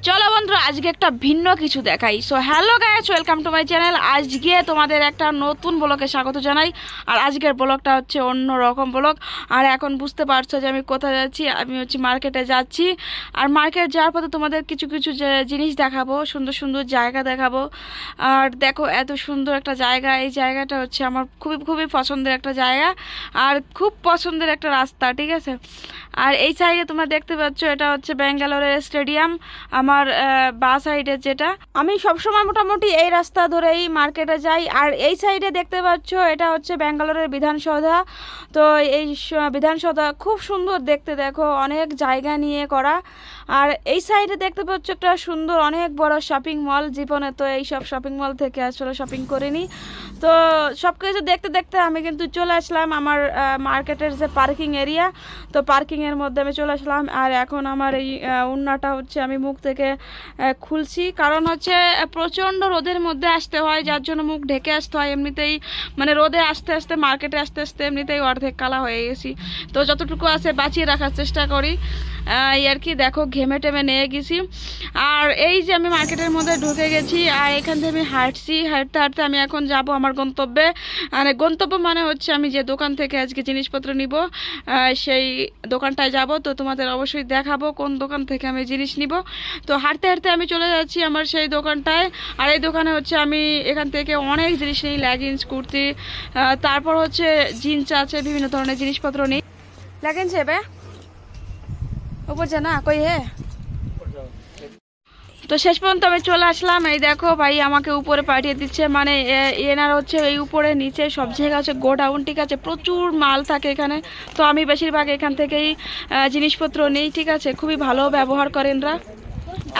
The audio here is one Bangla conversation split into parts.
চলো বন্ধুরা, আজকে একটা ভিন্ন কিছু দেখাই। So hello guys, welcome to my channel. আজকে তোমাদের একটা নতুন ব্লগে স্বাগত জানাই। আর আজকের ব্লগটা হচ্ছে অন্য রকম ব্লগ। আর এখন বুঝতে পারছো যে আমি কোথায় যাচ্ছি। আমি হচ্ছে মার্কেটে যাচ্ছি। আর মার্কেট যাওয়ার পথে তোমাদের কিছু কিছু যে জিনিস দেখাবো, সুন্দর সুন্দর জায়গা দেখাবো। আর দেখো এত সুন্দর একটা জায়গা। এই জায়গাটা হচ্ছে আমার খুবই খুবই পছন্দের একটা জায়গা, আর খুব পছন্দের একটা রাস্তা, ঠিক আছে। আর এই সাইডে তোমরা দেখতে পাচ্ছ, এটা হচ্ছে ব্যাঙ্গালোরের স্টেডিয়াম। আমার বা সাইডে যেটা, আমি সবসময় মোটামুটি এই রাস্তা ধরেই মার্কেটে যাই। আর এই সাইডে দেখতে পাচ্ছ, এটা হচ্ছে ব্যাঙ্গালোরের বিধানসৌধা। তো এই বিধানসৌধা খুব সুন্দর দেখতে, দেখো অনেক জায়গা নিয়ে করা। আর এই সাইডে দেখতে পাচ্ছ একটা সুন্দর অনেক বড় শপিং মল। জীবনে তো এইসব শপিং মল থেকে আসলে শপিং করিনি। তো সব কিছু দেখতে দেখতে আমি কিন্তু চলে আসলাম আমার মার্কেটের যে পার্কিং এরিয়া। তো পার্কিংয়ের মধ্যে আমি চলে আসলাম। আর এখন আমার এই ওড়নাটা হচ্ছে আমি মুখ থেকে খুলছি, কারণ হচ্ছে প্রচণ্ড রোদের মধ্যে আসতে হয়, যার জন্য মুখ ঢেকে আসতে হয়। এমনিতেই মানে রোদে আসতে আসতে, মার্কেটে আসতে আসতে এমনিতেই অর্ধেক কালা হয়ে গেছি। তো যতটুকু আছে বাঁচিয়ে রাখার চেষ্টা করি এই আর কি। দেখো ঘেমে টেমে নিয়ে গেছি। আর এই যে আমি মার্কেটের মধ্যে ঢুকে গেছি, আর এখান থেকে আমি হাঁটছি। হাঁটতে হাঁটতে আমি এখন যাব আমার গন্তব্যে। মানে গন্তব্য মানে হচ্ছে আমি যে দোকান থেকে আজকে জিনিসপত্র নিব, সেই দোকানটায় যাব। তো তোমাদের অবশ্যই দেখাবো কোন দোকান থেকে আমি জিনিস নিব। তো হাঁটতে হাঁটতে আমি চলে যাচ্ছি আমার সেই দোকানটায়। আর এই দোকানে হচ্ছে আমি এখান থেকে অনেক জিনিস নিই, লেগিংস, কুর্তি, তারপর হচ্ছে জিন্স আছে, বিভিন্ন ধরনের জিনিসপত্র নিই। লেগিংস হবে উপর জানা কই হে। তো শেষ পর্যন্ত আমি চলে আসলাম। এই দেখো ভাই আমাকে উপরে পাঠিয়ে দিচ্ছে, মানে এনার হচ্ছে এই উপরে নিচে সব জায়গা হচ্ছে গোডাউন, ঠিক আছে। প্রচুর মাল থাকে এখানে। তো আমি বেশিরভাগ এখান থেকেই জিনিসপত্র নিই, ঠিক আছে। খুবই ভালো ব্যবহার করেন এরা।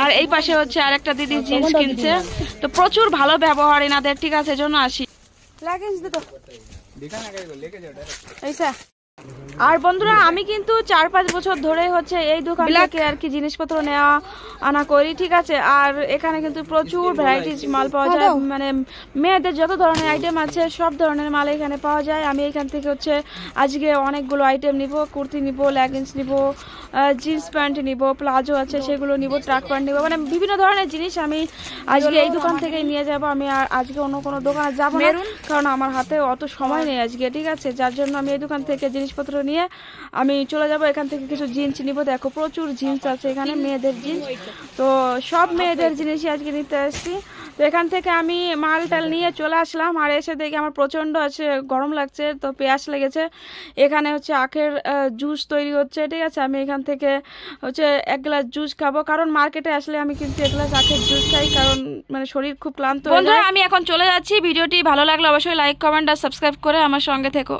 আর এই পাশে হচ্ছে আর একটা দিদি জিন্স কিনছে। তো প্রচুর ভালো ব্যবহার এনাদের, ঠিক আছে, জন্য আসি। আর বন্ধুরা, আমি কিন্তু 4-5 বছর ধরে হচ্ছে এই দোকান থেকে আর কি জিনিসপত্র নেওয়া আনা করি, ঠিক আছে। আর এখানে কিন্তু প্রচুর ভ্যারাইটিস মাল পাওয়া যায়, মানে মেয়েদের যত ধরনের আইটেম আছে সব ধরনের মাল এখানে পাওয়া যায়। আমি এখান থেকে হচ্ছে আজকে অনেকগুলো আইটেম নিব। কুর্তি নিব, লেগিংস নিব, জিন্স প্যান্ট নিব, প্লাজো আছে সেগুলো নিব, ট্রাক প্যান্ট নিব, মানে বিভিন্ন ধরনের জিনিস আমি আজকে এই দোকান থেকেই নিয়ে যাব। আমি আর আজকে অন্য কোনো দোকানে যাব না, কারণ আমার হাতে অত সময় নেই আজকে, ঠিক আছে। যার জন্য আমি এই দোকান থেকে জিনিসপত্র নিয়ে আমি চলে যাব। এখান থেকে কিছু জিন্স নিব। দেখো প্রচুর জিন্স আছে এখানে, মেয়েদের জিন্স। তো সব মেয়েদের জিনিসই আজকে নিতে আসছি। তো এখান থেকে আমি মাল টাল নিয়ে চলে আসলাম। আর এসে দেখি আমার প্রচণ্ড আছে গরম লাগছে, তো পেঁয়াজ লেগেছে। এখানে হচ্ছে আখের জুস তৈরি হচ্ছে, ঠিক আছে। আমি এখান থেকে হচ্ছে 1 গ্লাস জুস খাবো, কারণ মার্কেটে আসলে আমি কিন্তু 1 গ্লাস আখের জুস খাই, কারণ মানে শরীর খুব ক্লান্ত। বন্ধুরা, আমি এখন চলে যাচ্ছি। ভিডিওটি ভালো লাগলে অবশ্যই লাইক, কমেন্ট আর সাবস্ক্রাইব করে আমার সঙ্গে থেকো।